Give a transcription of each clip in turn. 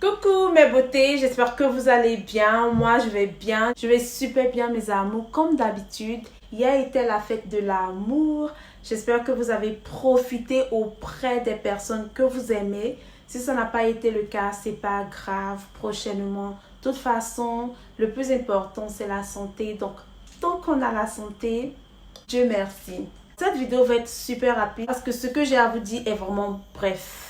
Coucou mes beautés, j'espère que vous allez bien. Moi je vais bien, je vais super bien mes amours. Comme d'habitude, hier était la fête de l'amour. J'espère que vous avez profité auprès des personnes que vous aimez. Si ça n'a pas été le cas, c'est pas grave. Prochainement, de toute façon, le plus important c'est la santé. Donc tant qu'on a la santé, Dieu merci. Cette vidéo va être super rapide parce que ce que j'ai à vous dire est vraiment bref.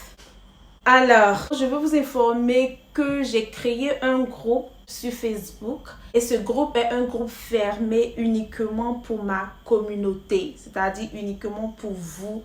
Alors, je veux vous informer que j'ai créé un groupe sur Facebook et ce groupe est un groupe fermé uniquement pour ma communauté, c'est-à-dire uniquement pour vous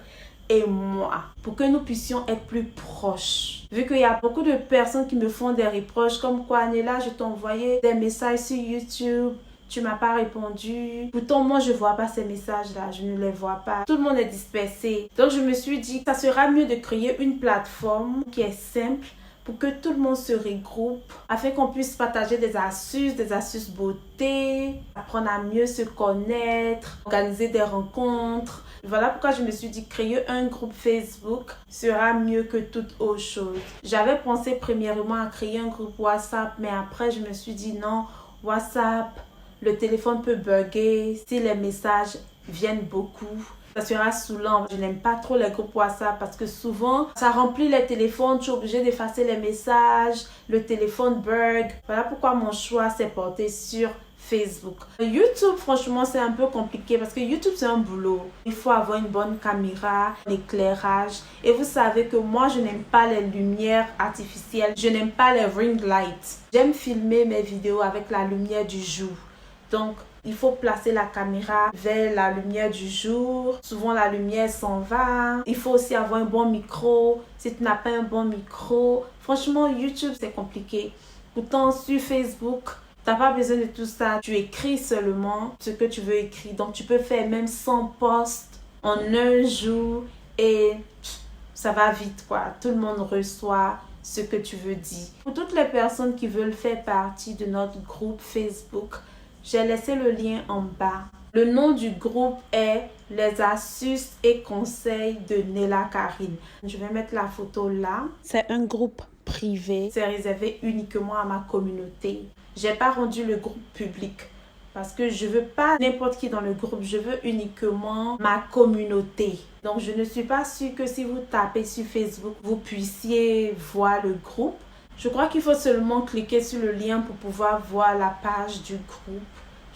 et moi, pour que nous puissions être plus proches. Vu qu'il y a beaucoup de personnes qui me font des reproches comme quoi, Nella, je t'ai envoyé des messages sur YouTube, tu m'as pas répondu. Pourtant, moi, je vois pas ces messages-là. Je ne les vois pas. Tout le monde est dispersé. Donc, je me suis dit, ça sera mieux de créer une plateforme qui est simple pour que tout le monde se regroupe afin qu'on puisse partager des astuces beauté, apprendre à mieux se connaître, organiser des rencontres. Voilà pourquoi je me suis dit créer un groupe Facebook sera mieux que toute autre chose. J'avais pensé premièrement à créer un groupe WhatsApp, mais après je me suis dit non, WhatsApp, le téléphone peut bugger si les messages viennent beaucoup. Ça sera saoulant. Je n'aime pas trop les groupes WhatsApp parce que souvent, ça remplit les téléphones. Tu es obligé d'effacer les messages. Le téléphone bug. Voilà pourquoi mon choix s'est porté sur Facebook. YouTube, franchement, c'est un peu compliqué parce que YouTube, c'est un boulot. Il faut avoir une bonne caméra, l'éclairage. Et vous savez que moi, je n'aime pas les lumières artificielles. Je n'aime pas les ring lights. J'aime filmer mes vidéos avec la lumière du jour. Donc, il faut placer la caméra vers la lumière du jour. Souvent, la lumière s'en va. Il faut aussi avoir un bon micro. Si tu n'as pas un bon micro, franchement, YouTube, c'est compliqué. Pourtant, sur Facebook, tu n'as pas besoin de tout ça. Tu écris seulement ce que tu veux écrire. Donc, tu peux faire même 100 posts en un jour et ça va vite, quoi. Tout le monde reçoit ce que tu veux dire. Pour toutes les personnes qui veulent faire partie de notre groupe Facebook, j'ai laissé le lien en bas. Le nom du groupe est Les astuces et conseils de Nella Karine. Je vais mettre la photo là. C'est un groupe privé. C'est réservé uniquement à ma communauté. J'ai pas rendu le groupe public parce que je veux pas n'importe qui dans le groupe. Je veux uniquement ma communauté. Donc je ne suis pas sûre que si vous tapez sur Facebook, vous puissiez voir le groupe. Je crois qu'il faut seulement cliquer sur le lien pour pouvoir voir la page du groupe.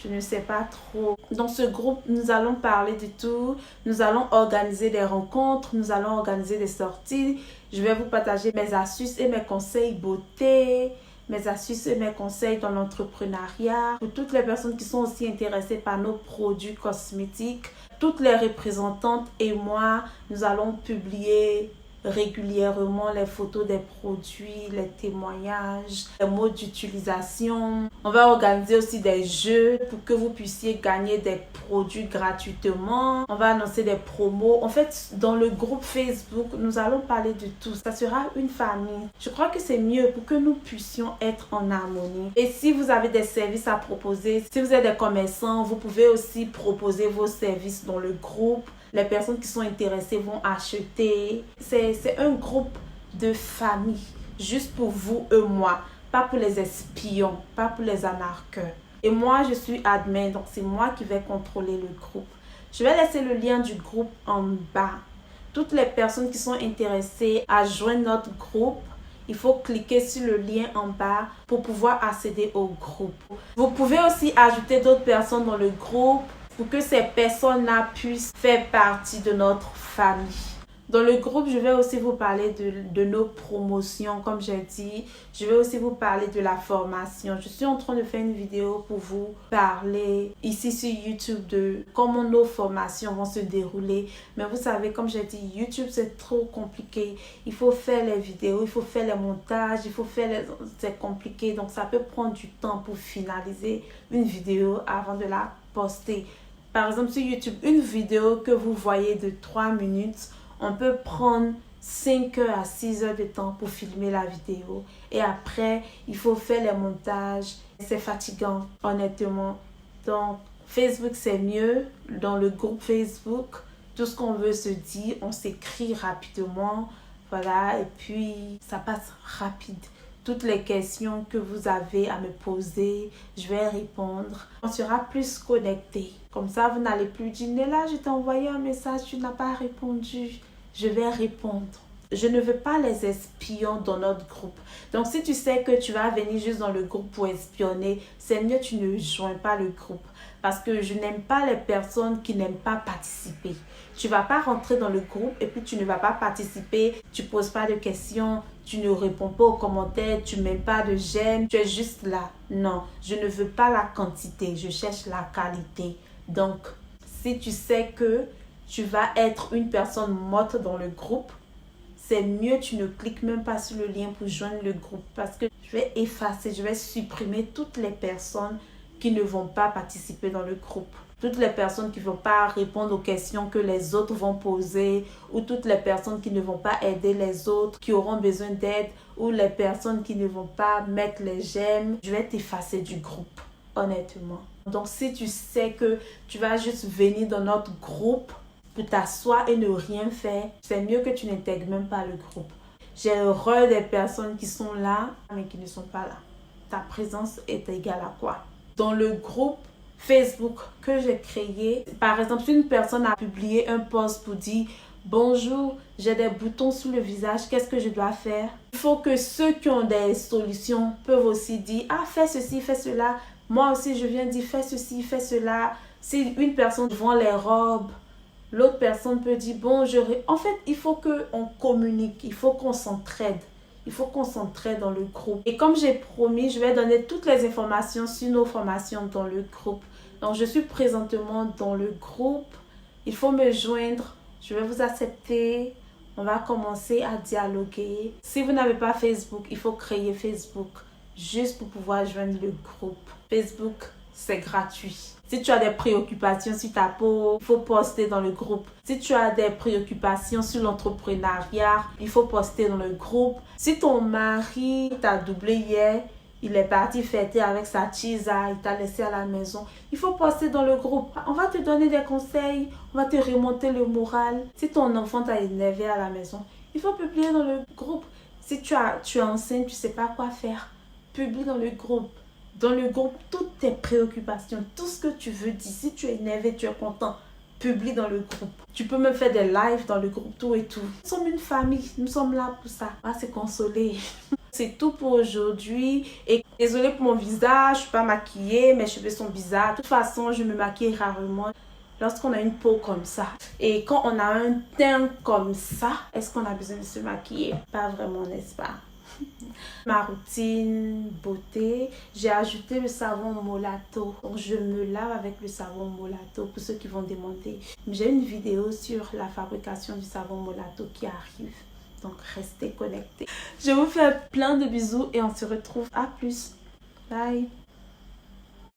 Je ne sais pas trop. Dans ce groupe, nous allons parler de tout. Nous allons organiser des rencontres. Nous allons organiser des sorties. Je vais vous partager mes astuces et mes conseils beauté. Mes astuces et mes conseils dans l'entrepreneuriat. Pour toutes les personnes qui sont aussi intéressées par nos produits cosmétiques. Toutes les représentantes et moi, nous allons publier régulièrement les photos des produits, les témoignages, les modes d'utilisation. On va organiser aussi des jeux pour que vous puissiez gagner des produits gratuitement. On va annoncer des promos. En fait, dans le groupe Facebook, nous allons parler de tout. Ça sera une famille. Je crois que c'est mieux pour que nous puissions être en harmonie. Et si vous avez des services à proposer, si vous êtes des commerçants, vous pouvez aussi proposer vos services dans le groupe. Les personnes qui sont intéressées vont acheter. C'est un groupe de famille, juste pour vous et moi. Pas pour les espions, pas pour les anarcheurs. Et moi, je suis admin, donc c'est moi qui vais contrôler le groupe. Je vais laisser le lien du groupe en bas. Toutes les personnes qui sont intéressées à joindre notre groupe, il faut cliquer sur le lien en bas pour pouvoir accéder au groupe. Vous pouvez aussi ajouter d'autres personnes dans le groupe pour que ces personnes-là puissent faire partie de notre famille. Dans le groupe, je vais aussi vous parler de nos promotions, comme j'ai dit. Je vais aussi vous parler de la formation. Je suis en train de faire une vidéo pour vous parler ici sur YouTube de comment nos formations vont se dérouler. Mais vous savez, comme j'ai dit, YouTube, c'est trop compliqué. Il faut faire les vidéos, il faut faire les montages, il faut faire les... C'est compliqué. Donc, ça peut prendre du temps pour finaliser une vidéo avant de la poster. Par exemple, sur YouTube, une vidéo que vous voyez de 3 minutes, on peut prendre 5 heures à 6 heures de temps pour filmer la vidéo. Et après, il faut faire les montages. C'est fatigant, honnêtement. Donc, Facebook, c'est mieux. Dans le groupe Facebook, tout ce qu'on veut se dire, on s'écrit rapidement. Voilà, et puis ça passe rapide. toutes les questions que vous avez à me poser, je vais répondre. On sera plus connecté. Comme ça, vous n'allez plus dire, Nella, je t'ai envoyé un message, tu n'as pas répondu. Je vais répondre. Je ne veux pas les espions dans notre groupe. Donc, si tu sais que tu vas venir juste dans le groupe pour espionner, c'est mieux que tu ne joins pas le groupe. Parce que je n'aime pas les personnes qui n'aiment pas participer. Tu ne vas pas rentrer dans le groupe et puis tu ne vas pas participer. Tu ne poses pas de questions, tu ne réponds pas aux commentaires, tu ne mets pas de j'aime. Tu es juste là. Non, je ne veux pas la quantité, je cherche la qualité. Donc, si tu sais que tu vas être une personne morte dans le groupe, c'est mieux tu ne cliques même pas sur le lien pour joindre le groupe parce que je vais effacer, je vais supprimer toutes les personnes qui ne vont pas participer dans le groupe. Toutes les personnes qui ne vont pas répondre aux questions que les autres vont poser ou toutes les personnes qui ne vont pas aider les autres qui auront besoin d'aide ou les personnes qui ne vont pas mettre les j'aime. Je vais t'effacer du groupe, honnêtement. Donc si tu sais que tu vas juste venir dans notre groupe pour t'asseoir et ne rien faire, c'est mieux que tu n'intègres même pas le groupe. J'ai horreur des personnes qui sont là, mais qui ne sont pas là. Ta présence est égale à quoi? Dans le groupe Facebook que j'ai créé, par exemple, si une personne a publié un post pour dire « Bonjour, j'ai des boutons sur le visage, qu'est-ce que je dois faire ?» Il faut que ceux qui ont des solutions peuvent aussi dire « Ah, fais ceci, fais cela. » Moi aussi, je viens dire « Fais ceci, fais cela. » Si une personne vend les robes, l'autre personne peut dire, bon, en fait, il faut qu'on communique, il faut qu'on s'entraide. Il faut qu'on s'entraide dans le groupe. Et comme j'ai promis, je vais donner toutes les informations sur nos formations dans le groupe. Donc, je suis présentement dans le groupe. Il faut me joindre. Je vais vous accepter. On va commencer à dialoguer. Si vous n'avez pas Facebook, il faut créer Facebook juste pour pouvoir joindre le groupe. Facebook, c'est gratuit. Si tu as des préoccupations sur ta peau, il faut poster dans le groupe. Si tu as des préoccupations sur l'entrepreneuriat, il faut poster dans le groupe. Si ton mari t'a doublé hier, il est parti fêter avec sa chisa, il t'a laissé à la maison, il faut poster dans le groupe. On va te donner des conseils, on va te remonter le moral. Si ton enfant t'a énervé à la maison, il faut publier dans le groupe. Si tu es enceinte, tu ne sais pas quoi faire, publie dans le groupe. Dans le groupe, toutes tes préoccupations, tout ce que tu veux dire, si tu es énervé, tu es content, publie dans le groupe. Tu peux même faire des lives dans le groupe, tout et tout. Nous sommes une famille, nous sommes là pour ça. On va se consoler. C'est tout pour aujourd'hui. Et désolée pour mon visage, je ne suis pas maquillée, mes cheveux sont bizarres. De toute façon, je me maquille rarement. Lorsqu'on a une peau comme ça et quand on a un teint comme ça, est-ce qu'on a besoin de se maquiller? Pas vraiment, n'est-ce pas? Ma routine beauté, j'ai ajouté le savon Molato. Donc je me lave avec le savon Molato pour ceux qui vont demander. J'ai une vidéo sur la fabrication du savon Molato qui arrive. Donc restez connectés. Je vous fais plein de bisous et on se retrouve à plus. Bye.